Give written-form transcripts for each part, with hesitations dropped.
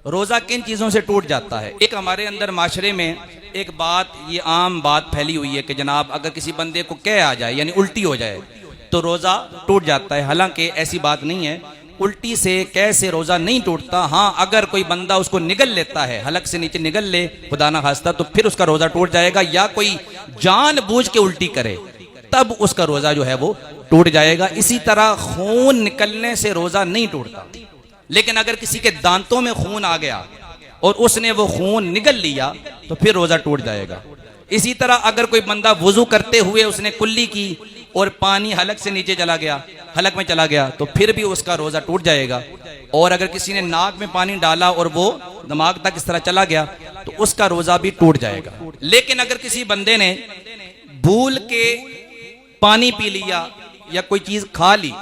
रोज़ा किन चीज़ों से टूट जाता है? एक हमारे अंदर माशरे में एक बात, ये आम बात फैली हुई है कि जनाब अगर किसी बंदे को कह आ जाए यानी उल्टी हो जाए तो रोज़ा टूट जाता है। हालांकि ऐसी बात नहीं है, उल्टी से कह से रोज़ा नहीं टूटता। हाँ, अगर कोई बंदा उसको निगल लेता है, हलक से नीचे निगल ले खुदा ना खास्ता, तो फिर उसका रोज़ा टूट जाएगा। या कोई जानबूझ के उल्टी करे तब उसका रोज़ा जो है वो टूट जाएगा। इसी तरह खून निकलने से रोज़ा नहीं टूटता, लेकिन अगर किसी के दांतों में खून आ गया और उसने वो खून निगल लिया तो फिर रोज़ा टूट जाएगा। इसी तरह अगर कोई बंदा वुजू करते हुए उसने कुल्ली की और पानी हलक से नीचे चला गया, हलक में चला गया, तो फिर भी उसका रोज़ा टूट जाएगा। और अगर किसी ने नाक में पानी डाला और वो दिमाग तक इस तरह चला गया तो उसका रोज़ा भी टूट जाएगा। लेकिन अगर किसी बंदे ने भूल के पानी पी लिया या कोई चीज़ खा ली,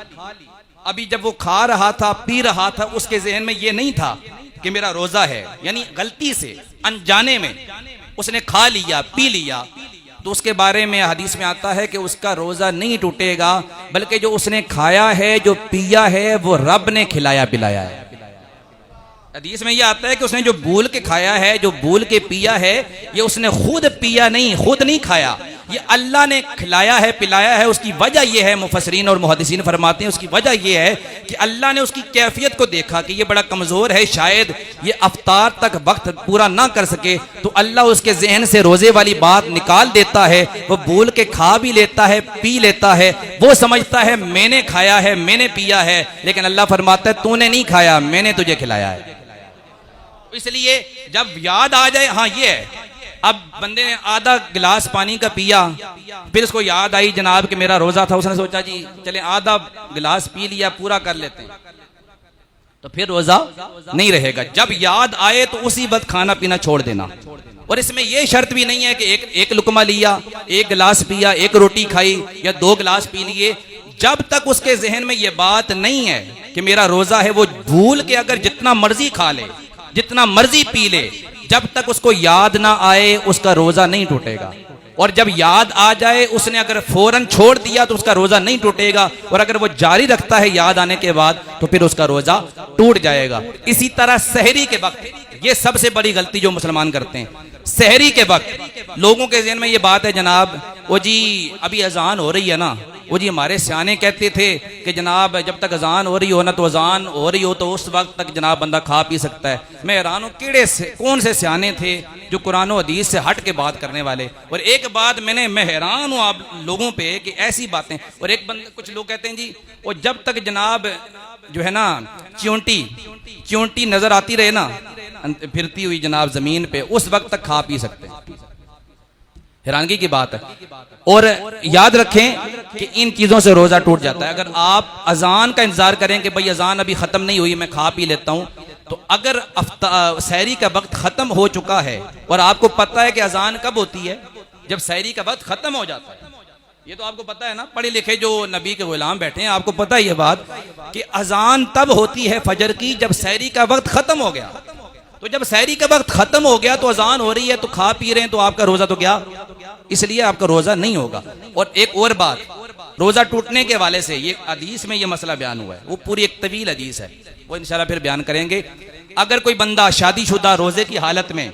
अभी जब वो खा रहा था, पी रहा था, उसके जहन में ये नहीं था कि मेरा रोज़ा है, यानी गलती से अनजाने में उसने खा लिया, पी लिया, तो उसके बारे में हदीस में आता है कि उसका रोज़ा नहीं टूटेगा, बल्कि जो उसने खाया है, जो पिया है, वो रब ने खिलाया पिलाया है। हदीस में यह आता है कि उसने जो भूल के खाया है, जो भूल के पिया है, ये उसने खुद पिया नहीं, खुद नहीं खाया, ये अल्लाह ने खिलाया है पिलाया है। उसकी वजह यह है, मुफस्सिरीन और मुहद्दिसीन फरमाते हैं, उसकी वजह यह है कि अल्लाह ने उसकी कैफियत को देखा कि ये बड़ा कमज़ोर है, शायद ये अफ्तार तक वक्त पूरा ना कर सके, तो अल्लाह उसके जहन से रोज़े वाली बात निकाल देता है। वो भूल के खा भी लेता है, पी लेता है, वो समझता है मैंने खाया है, मैंने पिया है, लेकिन अल्लाह फरमाता है तूने नहीं खाया, मैंने तुझे खिलाया है। इसलिए जब याद आ जाए, हाँ ये है, अब बंदे ने आधा गिलास पानी का पिया, फिर उसको याद आई जनाब कि मेरा रोज़ा था, उसने सोचा जी चले आधा गिलास पी लिया, पूरा कर लेते हैं, तो फिर रोज़ा नहीं रहेगा। जब याद आए तो उसी वक्त खाना पीना छोड़ देना। और इसमें यह शर्त भी नहीं है कि एक लुकमा लिया, एक गिलास पिया, एक रोटी खाई या 2 गिलास पी लिए, जब तक उसके जहन में यह बात नहीं है कि मेरा रोज़ा है, वो भूल के अगर जितना मर्जी खा ले, जितना मर्जी पी ले, जब तक उसको याद ना आए उसका रोज़ा नहीं टूटेगा। और जब याद आ जाए, उसने अगर फौरन छोड़ दिया तो उसका रोज़ा नहीं टूटेगा, और अगर वो जारी रखता है याद आने के बाद तो फिर उसका रोज़ा टूट जाएगा। इसी तरह सहरी के वक्त, ये सबसे बड़ी गलती जो मुसलमान करते हैं, सहरी के वक्त लोगों के ज़हन में ये बात है जनाब वो जी अभी अजान हो रही है ना, वो जी हमारे सियाने कहते थे कि जनाब जब तक अजान हो रही हो ना, तो अजान हो रही हो तो उस वक्त तक जनाब बंदा खा पी सकता है। मैं हैरान हूँ केड़े से कौन से सियाने थे जो कुरान और हदीस से हट के बात करने वाले। और एक बात मैं हैरान हूँ आप लोगों पे कि ऐसी बातें। और एक बंदा, कुछ लोग कहते हैं जी वो जब तक जनाब जो है ना च्योंटी नजर आती रहे ना फिरती हुई जनाब जमीन पे, उस वक्त तक खा पी सकते हैं। हैरानगी की बात है। और याद रखें कि इन चीजों से रोजा टूट जाता है। अगर आप अजान का इंतजार करें कि भाई अजान अभी खत्म नहीं हुई, मैं खा पी लेता हूं, तो अगर सहरी का वक्त खत्म हो चुका है और आपको पता है कि अजान कब होती है, जब सहरी का वक्त खत्म हो जाता है, ये तो आपको पता है ना, पढ़े लिखे जो नबी के गुलाम बैठे हैं, आपको पता है ये बात कि अजान तब होती है फजर की जब सहरी का वक्त खत्म हो गया। तो जब सहरी का वक्त खत्म हो गया तो अजान हो रही है, तो खा पी रहे हैं, तो आपका रोजा तो क्या, इसलिए आपका रोजा नहीं होगा। और एक और बात, रोजा टूटने के वाले से ये हदीस में ये मसला बयान हुआ है, वो पूरी एक तवील हदीस है, वो इंशाल्लाह फिर बयान करेंगे। अगर कोई बंदा शादीशुदा रोजे की हालत में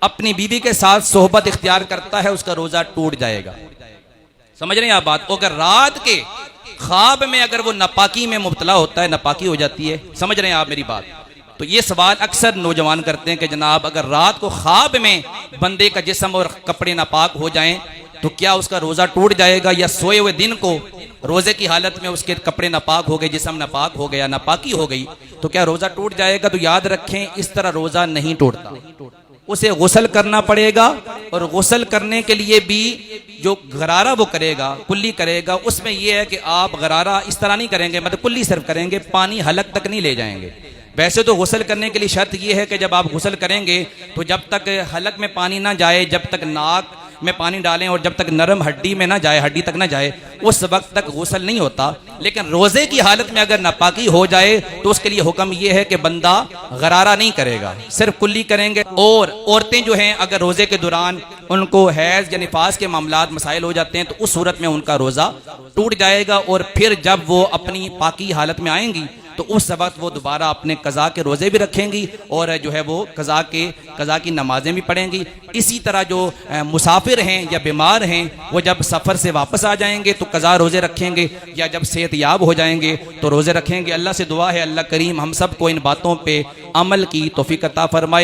अपनी बीवी के साथ सोहबत इख्तियार करता है, उसका रोजा टूट जाएगा। समझ रहे हैं आप बात? अगर रात के ख्वाब में अगर वो नापाकी में मुब्तला होता है, नापाकी हो जाती है, समझ रहे हैं आप मेरी बात? तो ये सवाल अक्सर नौजवान करते हैं कि जनाब अगर रात को ख्वाब में बंदे का जिस्म और कपड़े नापाक हो जाएं तो क्या उसका रोज़ा टूट जाएगा, या सोए हुए दिन को रोज़े की हालत में उसके कपड़े नापाक हो गए, जिस्म नापाक हो गया, नापाकी हो गई, तो क्या रोज़ा टूट जाएगा? तो याद रखें, इस तरह रोज़ा नहीं टूटता। उसे गुस्ल करना पड़ेगा, और गुस्ल करने के लिए भी जो गरारा वो करेगा, कुल्ली करेगा, उसमें यह है कि आप गरारा इस तरह नहीं करेंगे, मतलब कुल्ली सिर्फ करेंगे, पानी हलक तक नहीं ले जाएंगे। वैसे तो गुस्ल करने के लिए शर्त यह है कि जब आप गुस्ल करेंगे तो जब तक हलक में पानी ना जाए, जब तक नाक में पानी डालें और जब तक नरम हड्डी में ना जाए, हड्डी तक ना जाए, उस वक्त तक गुस्ल नहीं होता। लेकिन रोज़े की हालत में अगर नापाकी हो जाए तो उसके लिए हुक्म यह है कि बंदा गरारा नहीं करेगा, सिर्फ कुल्ली करेंगे। और औरतें जो हैं अगर रोज़े के दौरान उनको हैज़ या निफास के मामलात मसाइल हो जाते हैं तो उस सूरत में उनका रोज़ा टूट जाएगा। और फिर जब वो अपनी पाकी हालत में आएंगी तो उस वक्त वो दोबारा अपने कज़ा के रोज़े भी रखेंगी और जो है वो कज़ा की नमाजें भी पढ़ेंगी। इसी तरह जो मुसाफिर हैं या बीमार हैं वो जब सफ़र से वापस आ जाएंगे तो कज़ा रोज़े रखेंगे, या जब सेहतयाब हो जाएंगे तो रोज़े रखेंगे। अल्लाह से दुआ है अल्लाह करीम हम सब को इन बातों पे अमल की तौफीक अता फरमाए।